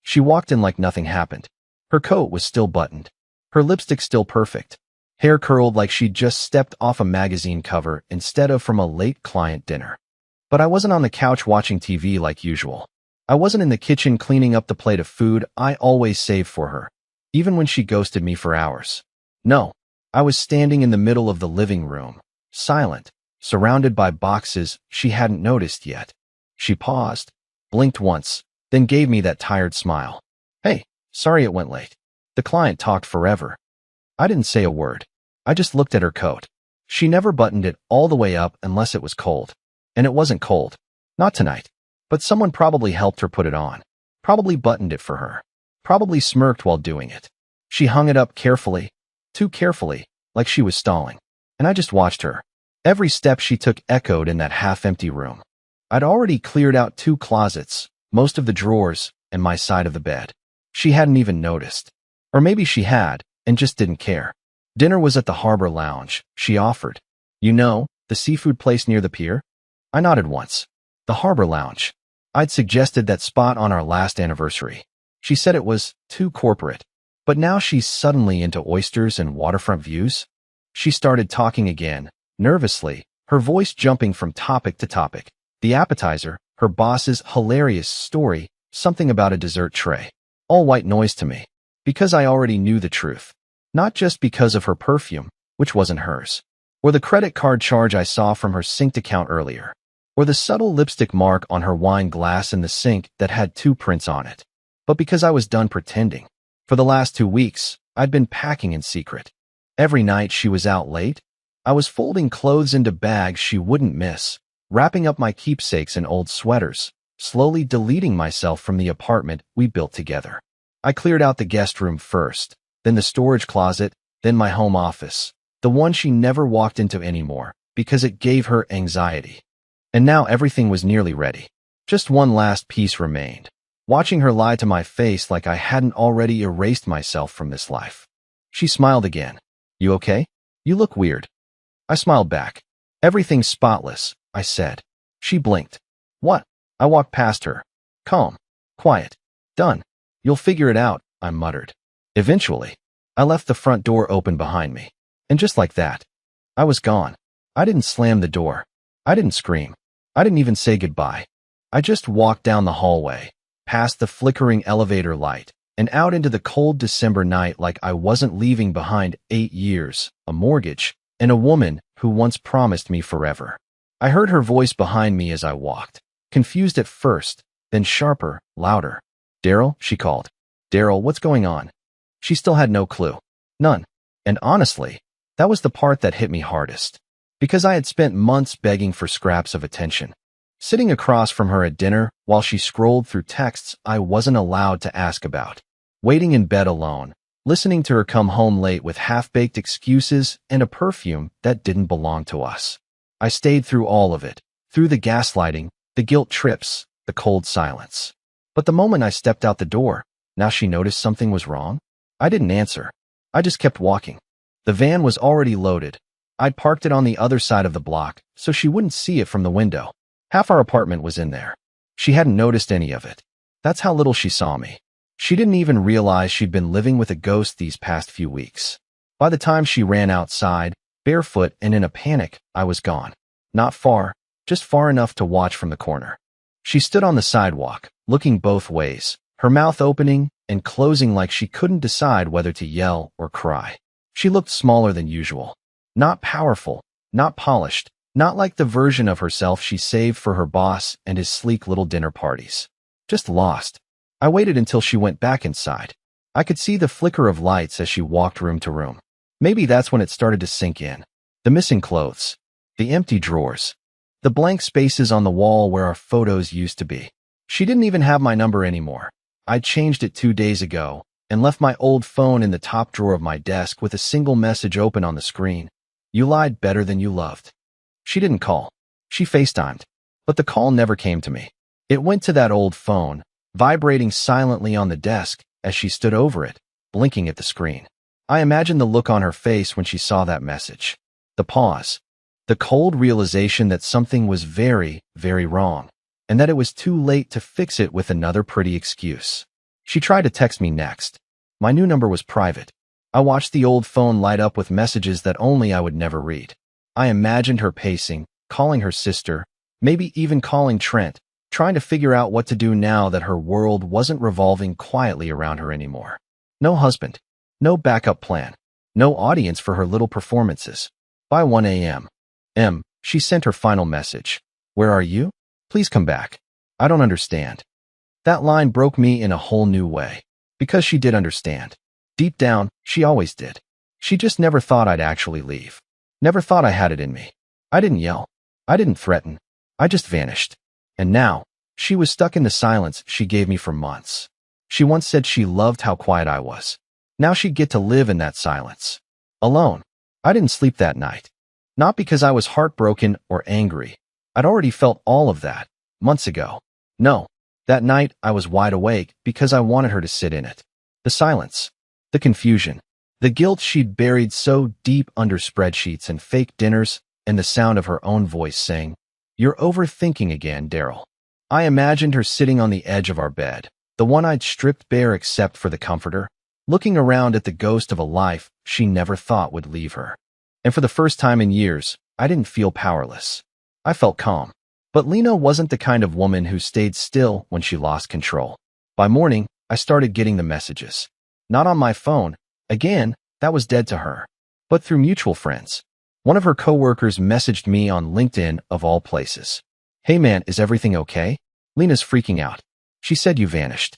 She walked in like nothing happened. Her coat was still buttoned. Her lipstick still perfect. Hair curled like she'd just stepped off a magazine cover instead of from a late client dinner. But I wasn't on the couch watching TV like usual. I wasn't in the kitchen cleaning up the plate of food I always save for her, even when she ghosted me for hours. No, I was standing in the middle of the living room, silent, surrounded by boxes she hadn't noticed yet. She paused, blinked once, then gave me that tired smile. Hey, sorry it went late. The client talked forever. I didn't say a word. I just looked at her coat. She never buttoned it all the way up unless it was cold. And it wasn't cold. Not tonight. But someone probably helped her put it on. Probably buttoned it for her. Probably smirked while doing it. She hung it up carefully. Too carefully, like she was stalling. And I just watched her. Every step she took echoed in that half-empty room. I'd already cleared out 2 closets, most of the drawers, and my side of the bed. She hadn't even noticed. Or maybe she had, and just didn't care. Dinner was at the Harbor Lounge, she offered. You know, the seafood place near the pier? I nodded once. The Harbor Lounge. I'd suggested that spot on our last anniversary. She said it was too corporate. But now she's suddenly into oysters and waterfront views? She started talking again, nervously, her voice jumping from topic to topic. The appetizer, her boss's hilarious story, something about a dessert tray. All white noise to me. Because I already knew the truth. Not just because of her perfume, which wasn't hers. Or the credit card charge I saw from her synced account earlier. Or the subtle lipstick mark on her wine glass in the sink that had 2 prints on it. But because I was done pretending. For the last 2 weeks, I'd been packing in secret. Every night she was out late, I was folding clothes into bags she wouldn't miss, wrapping up my keepsakes in old sweaters, slowly deleting myself from the apartment we built together. I cleared out the guest room first, then the storage closet, then my home office, the one she never walked into anymore, because it gave her anxiety. And now everything was nearly ready. Just one last piece remained. Watching her lie to my face like I hadn't already erased myself from this life. She smiled again. You okay? You look weird. I smiled back. Everything's spotless, I said. She blinked. What? I walked past her. Calm. Quiet. Done. You'll figure it out, I muttered. Eventually, I left the front door open behind me. And just like that, I was gone. I didn't slam the door. I didn't scream. I didn't even say goodbye. I just walked down the hallway, past the flickering elevator light, and out into the cold December night like I wasn't leaving behind 8 years, a mortgage, and a woman who once promised me forever. I heard her voice behind me as I walked, confused at first, then sharper, louder. Daryl, she called. Daryl, what's going on? She still had no clue. None. And honestly, that was the part that hit me hardest. Because I had spent months begging for scraps of attention. Sitting across from her at dinner while she scrolled through texts I wasn't allowed to ask about. Waiting in bed alone, listening to her come home late with half-baked excuses and a perfume that didn't belong to us. I stayed through all of it, through the gaslighting, the guilt trips, the cold silence. But the moment I stepped out the door, now she noticed something was wrong? I didn't answer. I just kept walking. The van was already loaded. I'd parked it on the other side of the block, so she wouldn't see it from the window. Half our apartment was in there. She hadn't noticed any of it. That's how little she saw me. She didn't even realize she'd been living with a ghost these past few weeks. By the time she ran outside, barefoot and in a panic, I was gone. Not far, just far enough to watch from the corner. She stood on the sidewalk, looking both ways, her mouth opening and closing like she couldn't decide whether to yell or cry. She looked smaller than usual. Not powerful, not polished, not like the version of herself she saved for her boss and his sleek little dinner parties. Just lost. I waited until she went back inside. I could see the flicker of lights as she walked room to room. Maybe that's when it started to sink in. The missing clothes. The empty drawers. The blank spaces on the wall where our photos used to be. She didn't even have my number anymore. I'd changed it 2 days ago and left my old phone in the top drawer of my desk with a single message open on the screen. You lied better than you loved. She didn't call. She FaceTimed. But the call never came to me. It went to that old phone, vibrating silently on the desk as she stood over it, blinking at the screen. I imagined the look on her face when she saw that message. The pause. The cold realization that something was very, very wrong, and that it was too late to fix it with another pretty excuse. She tried to text me next. My new number was private. I watched the old phone light up with messages that only I would never read. I imagined her pacing, calling her sister, maybe even calling Trent, trying to figure out what to do now that her world wasn't revolving quietly around her anymore. No husband, no backup plan, no audience for her little performances. By 1 a.m. She sent her final message. Where are you? Please come back. I don't understand. That line broke me in a whole new way. Because she did understand. Deep down, she always did. She just never thought I'd actually leave. Never thought I had it in me. I didn't yell. I didn't threaten. I just vanished. And now, she was stuck in the silence she gave me for months. She once said she loved how quiet I was. Now she'd get to live in that silence. Alone. I didn't sleep that night. Not because I was heartbroken or angry. I'd already felt all of that, months ago. No, that night I was wide awake because I wanted her to sit in it. The silence. The confusion. The guilt she'd buried so deep under spreadsheets and fake dinners, and the sound of her own voice saying, "You're overthinking again, Daryl." I imagined her sitting on the edge of our bed, the one I'd stripped bare except for the comforter, looking around at the ghost of a life she never thought would leave her. And for the first time in years, I didn't feel powerless. I felt calm. But Lena wasn't the kind of woman who stayed still when she lost control. By morning, I started getting the messages. Not on my phone. Again, that was dead to her. But through mutual friends. One of her coworkers messaged me on LinkedIn of all places. "Hey man, is everything okay? Lena's freaking out. She said you vanished."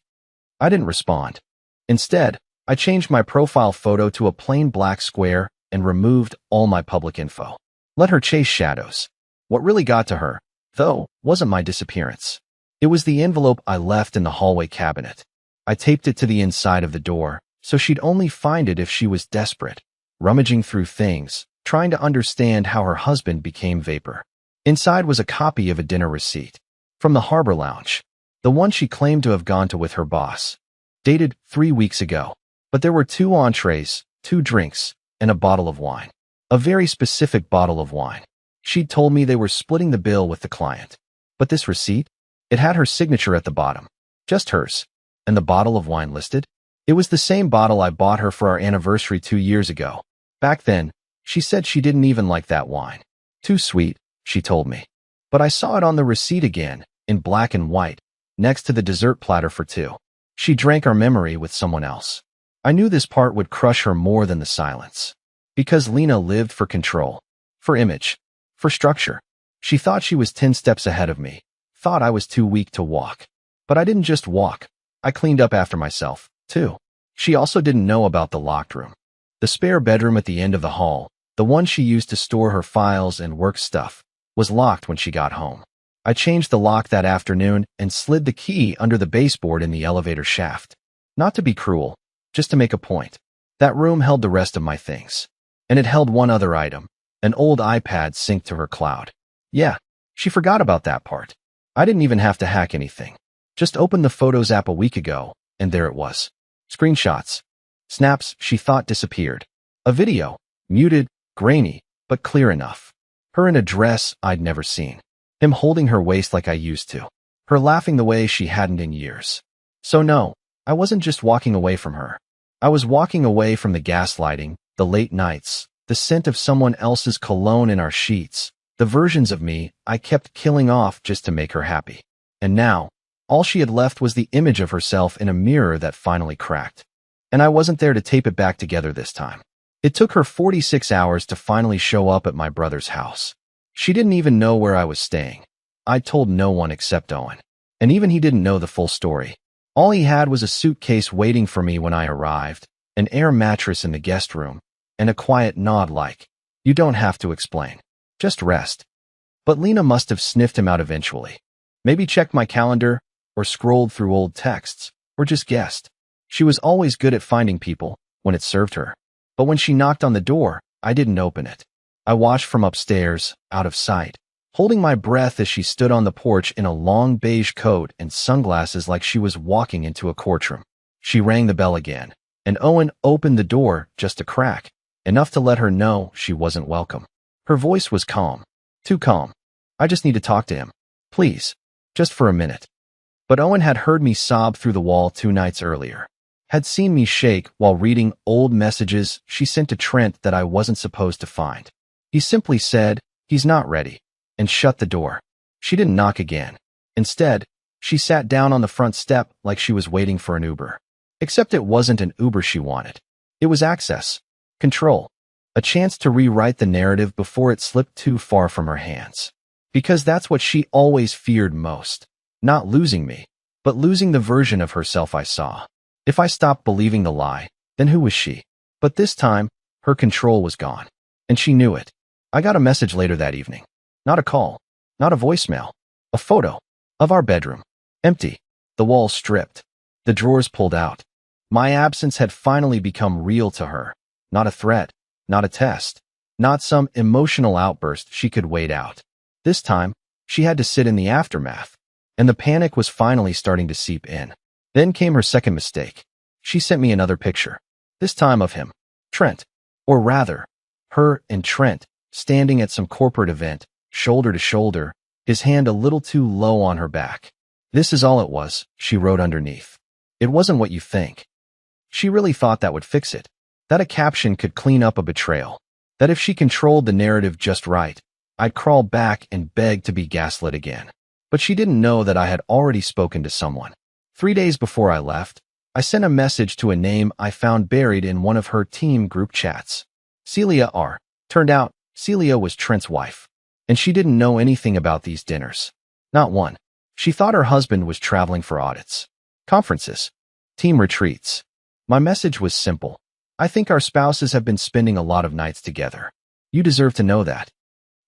I didn't respond. Instead, I changed my profile photo to a plain black square and removed all my public info. Let her chase shadows. What really got to her, though, wasn't my disappearance. It was the envelope I left in the hallway cabinet. I taped it to the inside of the door, so she'd only find it if she was desperate, rummaging through things, trying to understand how her husband became vapor. Inside was a copy of a dinner receipt. From the Harbor Lounge. The one she claimed to have gone to with her boss. Dated 3 weeks ago. But there were 2 entrees, 2 drinks, and a bottle of wine. A very specific bottle of wine. She'd told me they were splitting the bill with the client. But this receipt? It had her signature at the bottom. Just hers. And the bottle of wine listed? It was the same bottle I bought her for our anniversary 2 years ago. Back then, she said she didn't even like that wine. Too sweet, she told me. But I saw it on the receipt again, in black and white, next to the dessert platter for 2. She drank our memory with someone else. I knew this part would crush her more than the silence. Because Lena lived for control. For image. For structure. She thought she was 10 steps ahead of me. Thought I was too weak to walk. But I didn't just walk. I cleaned up after myself, too. She also didn't know about the locked room. The spare bedroom at the end of the hall, the one she used to store her files and work stuff, was locked when she got home. I changed the lock that afternoon and slid the key under the baseboard in the elevator shaft. Not to be cruel, just to make a point. That room held the rest of my things. And it held one other item, an old iPad synced to her cloud. Yeah, she forgot about that part. I didn't even have to hack anything. Just opened the Photos app a week ago, and there it was. Screenshots. Snaps she thought disappeared. A video, muted, grainy, but clear enough. Her in a dress I'd never seen. Him holding her waist like I used to. Her laughing the way she hadn't in years. So no, I wasn't just walking away from her. I was walking away from the gaslighting, the late nights, the scent of someone else's cologne in our sheets, the versions of me I kept killing off just to make her happy. And now, all she had left was the image of herself in a mirror that finally cracked. And I wasn't there to tape it back together this time. It took her 46 hours to finally show up at my brother's house. She didn't even know where I was staying. I'd told no one except Owen. And even he didn't know the full story. All he had was a suitcase waiting for me when I arrived, an air mattress in the guest room, and a quiet nod like, "You don't have to explain. Just rest." But Lena must have sniffed him out eventually. Maybe checked my calendar, or scrolled through old texts, or just guessed. She was always good at finding people, when it served her. But when she knocked on the door, I didn't open it. I watched from upstairs, out of sight, holding my breath as she stood on the porch in a long beige coat and sunglasses like she was walking into a courtroom. She rang the bell again, and Owen opened the door just a crack, enough to let her know she wasn't welcome. Her voice was calm. Too calm. "I just need to talk to him. Please. Just for a minute." But Owen had heard me sob through the wall 2 nights earlier, had seen me shake while reading old messages she sent to Trent that I wasn't supposed to find. He simply said, "He's not ready," and shut the door. She didn't knock again. Instead, she sat down on the front step like she was waiting for an Uber. Except it wasn't an Uber she wanted. It was access, control, a chance to rewrite the narrative before it slipped too far from her hands. Because that's what she always feared most. Not losing me, but losing the version of herself I saw. If I stopped believing the lie, then who was she? But this time, her control was gone. And she knew it. I got a message later that evening. Not a call, not a voicemail. A photo of our bedroom. Empty. The walls stripped. The drawers pulled out. My absence had finally become real to her. Not a threat. Not a test. Not some emotional outburst she could wait out. This time, she had to sit in the aftermath. And the panic was finally starting to seep in. Then came her second mistake. She sent me another picture. This time of him. Trent. Or rather, her and Trent, standing at some corporate event, shoulder to shoulder, his hand a little too low on her back. "This is all it was," she wrote underneath. "It wasn't what you think." She really thought that would fix it. That a caption could clean up a betrayal. That if she controlled the narrative just right, I'd crawl back and beg to be gaslit again. But she didn't know that I had already spoken to someone. 3 days before I left, I sent a message to a name I found buried in one of her team group chats. Celia R. Turned out, Celia was Trent's wife. And she didn't know anything about these dinners. Not one. She thought her husband was traveling for audits, conferences, team retreats. My message was simple. I think our spouses have been spending a lot of nights together. You deserve to know that.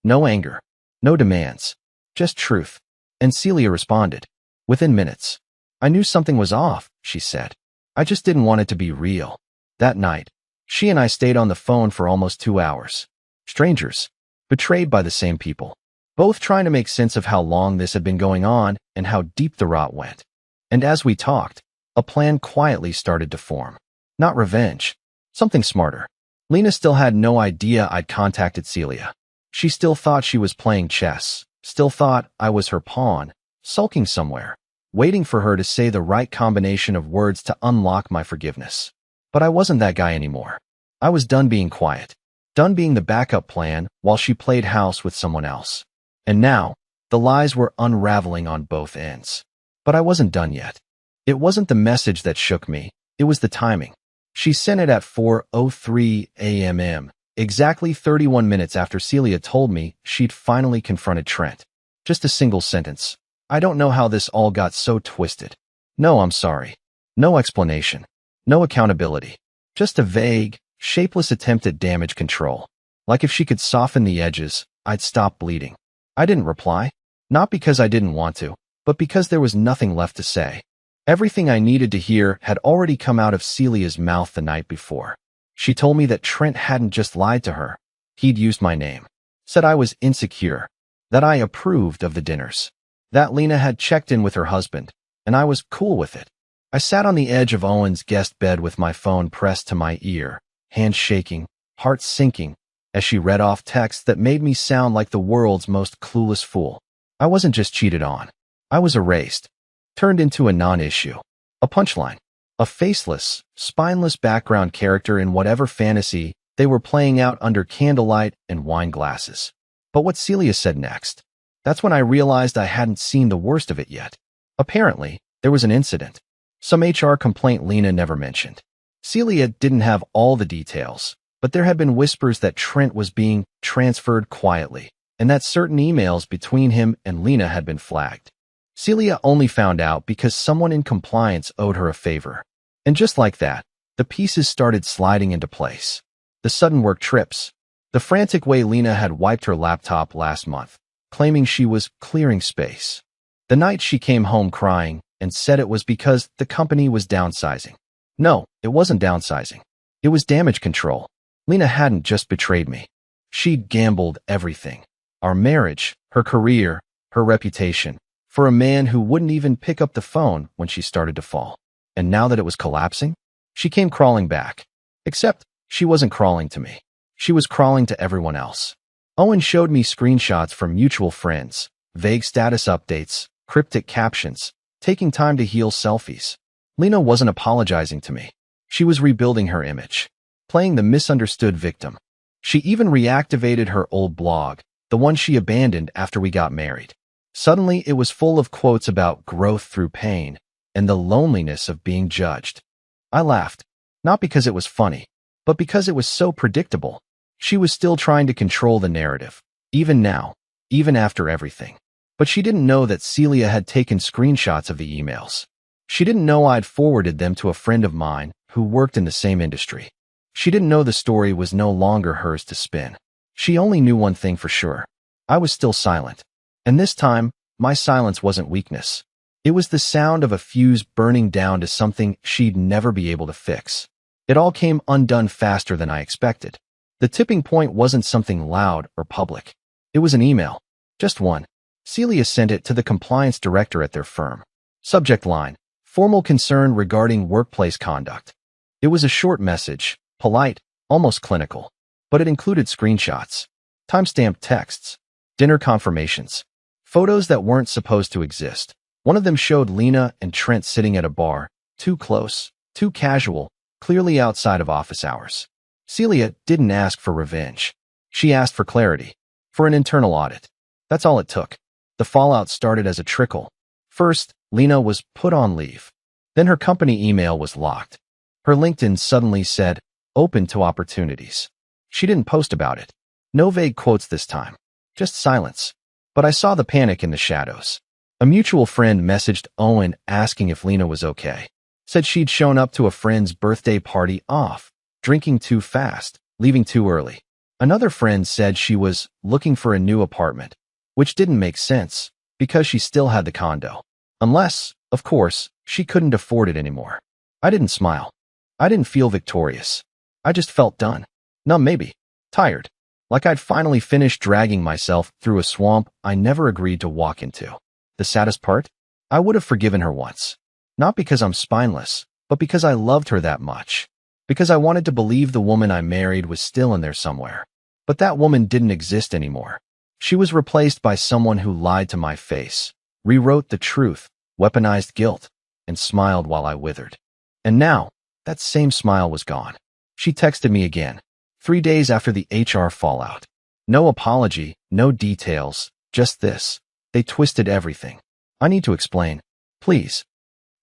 No anger. No demands. Just truth. And Celia responded. Within minutes. I knew something was off, she said. I just didn't want it to be real. That night, she and I stayed on the phone for almost 2 hours. Strangers. Betrayed by the same people. Both trying to make sense of how long this had been going on and how deep the rot went. And as we talked, a plan quietly started to form. Not revenge. Something smarter. Lena still had no idea I'd contacted Celia. She still thought she was playing chess. Still thought I was her pawn, sulking somewhere, waiting for her to say the right combination of words to unlock my forgiveness. But I wasn't that guy anymore. I was done being quiet. Done being the backup plan while she played house with someone else. And now, the lies were unraveling on both ends. But I wasn't done yet. It wasn't the message that shook me, it was the timing. She sent it at 4:03 a.m., exactly 31 minutes after Celia told me she'd finally confronted Trent. Just a single sentence. I don't know how this all got so twisted. No, I'm sorry. No explanation. No accountability. Just a vague, shapeless attempt at damage control. Like if she could soften the edges, I'd stop bleeding. I didn't reply. Not because I didn't want to, but because there was nothing left to say. Everything I needed to hear had already come out of Celia's mouth the night before. She told me that Trent hadn't just lied to her. He'd used my name. Said I was insecure. That I approved of the dinners. That Lena had checked in with her husband, and I was cool with it. I sat on the edge of Owen's guest bed with my phone pressed to my ear, hands shaking, heart sinking, as she read off texts that made me sound like the world's most clueless fool. I wasn't just cheated on. I was erased. Turned into a non-issue. A punchline. A faceless, spineless background character in whatever fantasy they were playing out under candlelight and wine glasses. But what Celia said next, that's when I realized I hadn't seen the worst of it yet. Apparently, there was an incident. Some HR complaint Lena never mentioned. Celia didn't have all the details, but there had been whispers that Trent was being transferred quietly, and that certain emails between him and Lena had been flagged. Celia only found out because someone in compliance owed her a favor. And just like that, the pieces started sliding into place. The sudden work trips. The frantic way Lena had wiped her laptop last month, claiming she was clearing space. The night she came home crying and said it was because the company was downsizing. No, it wasn't downsizing. It was damage control. Lena hadn't just betrayed me. She'd gambled everything. Our marriage, her career, her reputation, for a man who wouldn't even pick up the phone when she started to fall. And now that it was collapsing, she came crawling back. Except she wasn't crawling to me. She was crawling to everyone else. Owen showed me screenshots from mutual friends, vague status updates, cryptic captions, taking time to heal selfies. Lena wasn't apologizing to me. She was rebuilding her image, playing the misunderstood victim. She even reactivated her old blog, the one she abandoned after we got married. Suddenly, it was full of quotes about growth through pain and the loneliness of being judged. I laughed, not because it was funny, but because it was so predictable. She was still trying to control the narrative, even now, even after everything. But she didn't know that Celia had taken screenshots of the emails. She didn't know I'd forwarded them to a friend of mine who worked in the same industry. She didn't know the story was no longer hers to spin. She only knew one thing for sure. I was still silent. And this time, my silence wasn't weakness. It was the sound of a fuse burning down to something she'd never be able to fix. It all came undone faster than I expected. The tipping point wasn't something loud or public. It was an email. Just one. Celia sent it to the compliance director at their firm. Subject line: formal concern regarding workplace conduct. It was a short message, polite, almost clinical, but it included screenshots, timestamped texts, dinner confirmations, photos that weren't supposed to exist. One of them showed Lena and Trent sitting at a bar, too close, too casual, clearly outside of office hours. Celia didn't ask for revenge. She asked for clarity, for an internal audit. That's all it took. The fallout started as a trickle. First, Lena was put on leave. Then her company email was locked. Her LinkedIn suddenly said, open to opportunities. She didn't post about it. No vague quotes this time. Just silence. But I saw the panic in the shadows. A mutual friend messaged Owen asking if Lena was okay. Said she'd shown up to a friend's birthday party off, drinking too fast, leaving too early. Another friend said she was looking for a new apartment, which didn't make sense because she still had the condo. Unless, of course, she couldn't afford it anymore. I didn't smile. I didn't feel victorious. I just felt done. Numb maybe. Tired. Like I'd finally finished dragging myself through a swamp I never agreed to walk into. The saddest part? I would have forgiven her once. Not because I'm spineless, but because I loved her that much. Because I wanted to believe the woman I married was still in there somewhere. But that woman didn't exist anymore. She was replaced by someone who lied to my face, rewrote the truth, weaponized guilt, and smiled while I withered. And now, that same smile was gone. She texted me again, 3 days after the HR fallout. No apology, no details, just this. They twisted everything. I need to explain. Please.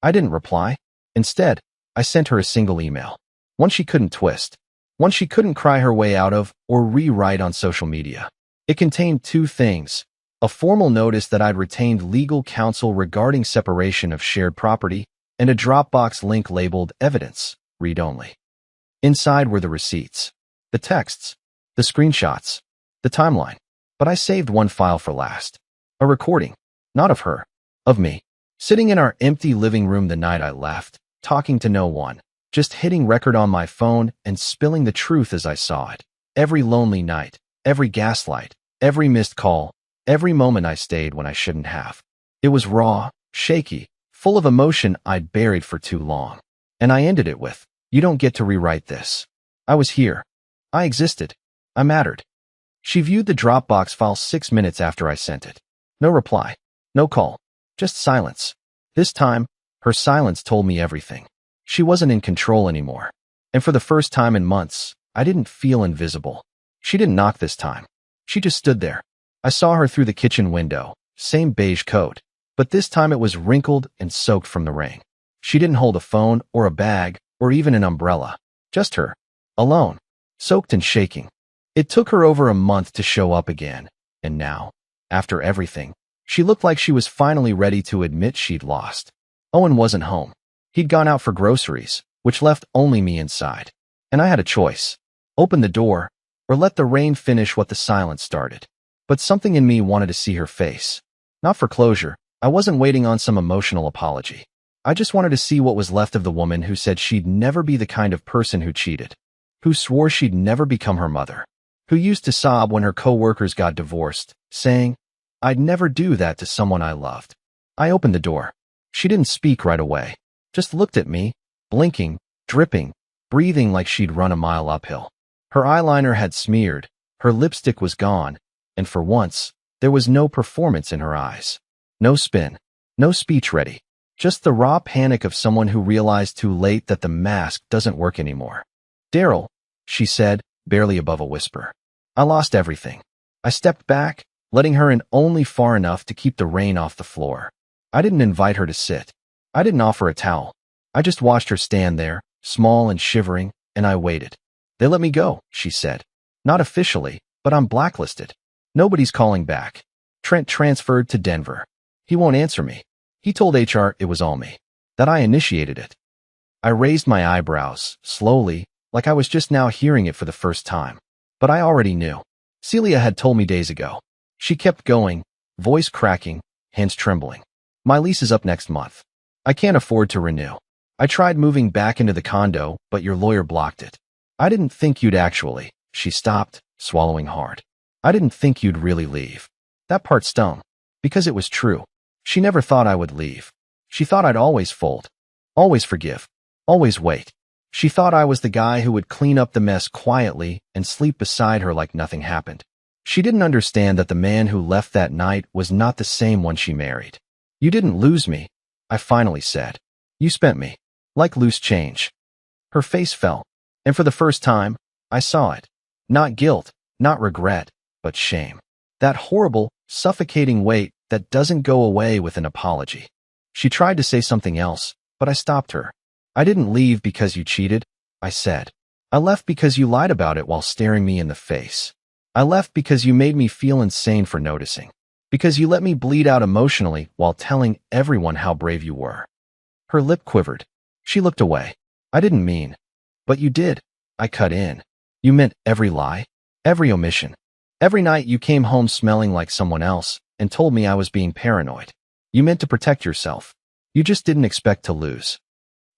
I didn't reply. Instead, I sent her a single email. One she couldn't twist. One she couldn't cry her way out of or rewrite on social media. It contained 2 things. A formal notice that I'd retained legal counsel regarding separation of shared property, and a Dropbox link labeled Evidence, Read Only. Inside were the receipts, the texts, the screenshots, the timeline. But I saved one file for last. A recording. Not of her. Of me. Sitting in our empty living room the night I left, talking to no one. Just hitting record on my phone and spilling the truth as I saw it. Every lonely night. Every gaslight. Every missed call. Every moment I stayed when I shouldn't have. It was raw, shaky, full of emotion I'd buried for too long. And I ended it with, you don't get to rewrite this. I was here. I existed. I mattered. She viewed the Dropbox file 6 minutes after I sent it. No reply. No call. Just silence. This time, her silence told me everything. She wasn't in control anymore. And for the first time in months, I didn't feel invisible. She didn't knock this time. She just stood there. I saw her through the kitchen window, same beige coat, but this time it was wrinkled and soaked from the rain. She didn't hold a phone or a bag or even an umbrella. Just her. Alone. Soaked and shaking. It took her over a month to show up again, and now, after everything, she looked like she was finally ready to admit she'd lost. Owen wasn't home. He'd gone out for groceries, which left only me inside. And I had a choice. Open the door, or let the rain finish what the silence started. But something in me wanted to see her face. Not for closure. I wasn't waiting on some emotional apology. I just wanted to see what was left of the woman who said she'd never be the kind of person who cheated, who swore she'd never become her mother, who used to sob when her coworkers got divorced, saying, I'd never do that to someone I loved. I opened the door. She didn't speak right away, just looked at me, blinking, dripping, breathing like she'd run a mile uphill. Her eyeliner had smeared, her lipstick was gone, and for once, there was no performance in her eyes. No spin, no speech ready. Just the raw panic of someone who realized too late that the mask doesn't work anymore. "Daryl," she said, barely above a whisper. I lost everything. I stepped back, letting her in only far enough to keep the rain off the floor. I didn't invite her to sit. I didn't offer a towel. I just watched her stand there, small and shivering, and I waited. "They let me go," she said. "Not officially, but I'm blacklisted. Nobody's calling back. Trent transferred to Denver. He won't answer me. He told HR it was all me, that I initiated it." I raised my eyebrows, slowly, like I was just now hearing it for the first time. But I already knew. Celia had told me days ago. She kept going, voice cracking, hands trembling. "My lease is up next month. I can't afford to renew. I tried moving back into the condo, but your lawyer blocked it. I didn't think you'd actually." She stopped, swallowing hard. "I didn't think you'd really leave." That part stung, because it was true. She never thought I would leave. She thought I'd always fold, always forgive, always wait. She thought I was the guy who would clean up the mess quietly and sleep beside her like nothing happened. She didn't understand that the man who left that night was not the same one she married. "You didn't lose me," I finally said. "You spent me. Like loose change." Her face fell, and for the first time, I saw it. Not guilt, not regret, but shame. That horrible, suffocating weight that doesn't go away with an apology. She tried to say something else, but I stopped her. "I didn't leave because you cheated," I said. "I left because you lied about it while staring me in the face. I left because you made me feel insane for noticing. Because you let me bleed out emotionally while telling everyone how brave you were." Her lip quivered. She looked away. "I didn't mean." "But you did," I cut in. "You meant every lie, every omission. Every night you came home smelling like someone else and told me I was being paranoid. You meant to protect yourself. You just didn't expect to lose."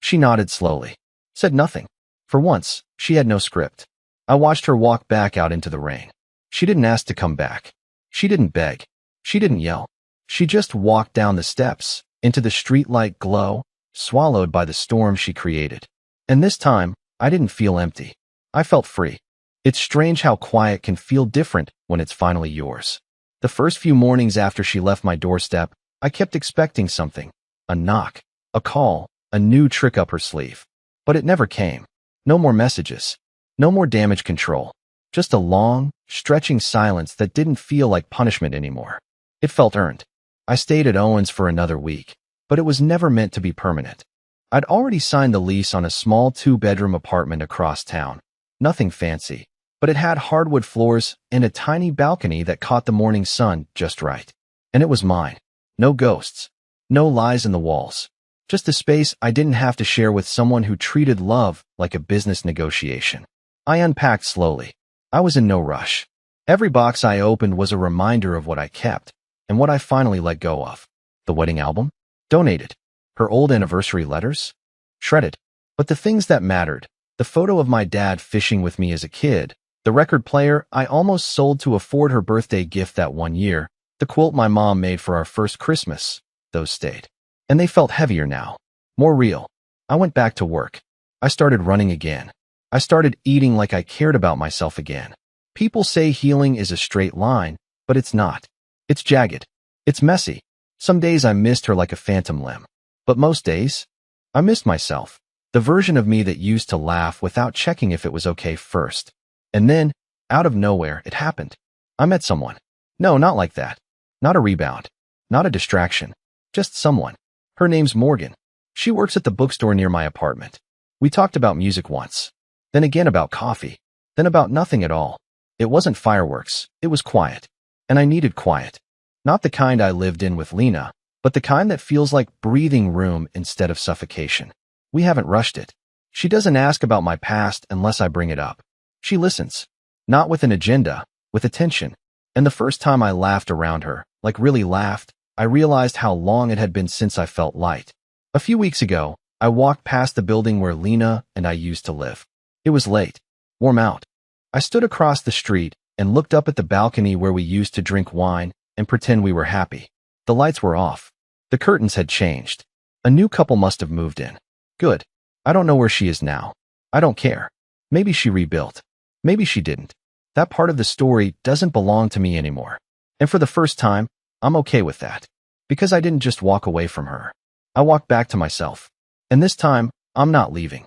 She nodded slowly, said nothing. For once, she had no script. I watched her walk back out into the rain. She didn't ask to come back. She didn't beg. She didn't yell. She just walked down the steps, into the streetlight glow, swallowed by the storm she created. And this time, I didn't feel empty. I felt free. It's strange how quiet can feel different when it's finally yours. The first few mornings after she left my doorstep, I kept expecting something. A knock, a call, a new trick up her sleeve. But it never came. No more messages. No more damage control. Just a long, stretching silence that didn't feel like punishment anymore. It felt earned. I stayed at Owen's for another week, but it was never meant to be permanent. I'd already signed the lease on a small 2-bedroom apartment across town. Nothing fancy, but it had hardwood floors and a tiny balcony that caught the morning sun just right. And it was mine. No ghosts. No lies in the walls. Just a space I didn't have to share with someone who treated love like a business negotiation. I unpacked slowly. I was in no rush. Every box I opened was a reminder of what I kept and what I finally let go of. The wedding album? Donated. Her old anniversary letters? Shredded. But the things that mattered, the photo of my dad fishing with me as a kid, the record player I almost sold to afford her birthday gift that one year, the quilt my mom made for our first Christmas, those stayed. And they felt heavier now, more real. I went back to work. I started running again. I started eating like I cared about myself again. People say healing is a straight line, but it's not. It's jagged. It's messy. Some days I missed her like a phantom limb. But most days, I missed myself. The version of me that used to laugh without checking if it was okay first. And then, out of nowhere, it happened. I met someone. No, not like that. Not a rebound. Not a distraction. Just someone. Her name's Morgan. She works at the bookstore near my apartment. We talked about music once. Then again about coffee. Then about nothing at all. It wasn't fireworks. It was quiet. And I needed quiet. Not the kind I lived in with Lena, but the kind that feels like breathing room instead of suffocation. We haven't rushed it. She doesn't ask about my past unless I bring it up. She listens. Not with an agenda, with attention. And the first time I laughed around her, like really laughed, I realized how long it had been since I felt light. A few weeks ago, I walked past the building where Lena and I used to live. It was late, warm out. I stood across the street and looked up at the balcony where we used to drink wine and pretend we were happy. The lights were off. The curtains had changed. A new couple must have moved in. Good. I don't know where she is now. I don't care. Maybe she rebuilt. Maybe she didn't. That part of the story doesn't belong to me anymore. And for the first time, I'm okay with that. Because I didn't just walk away from her. I walked back to myself. And this time, I'm not leaving.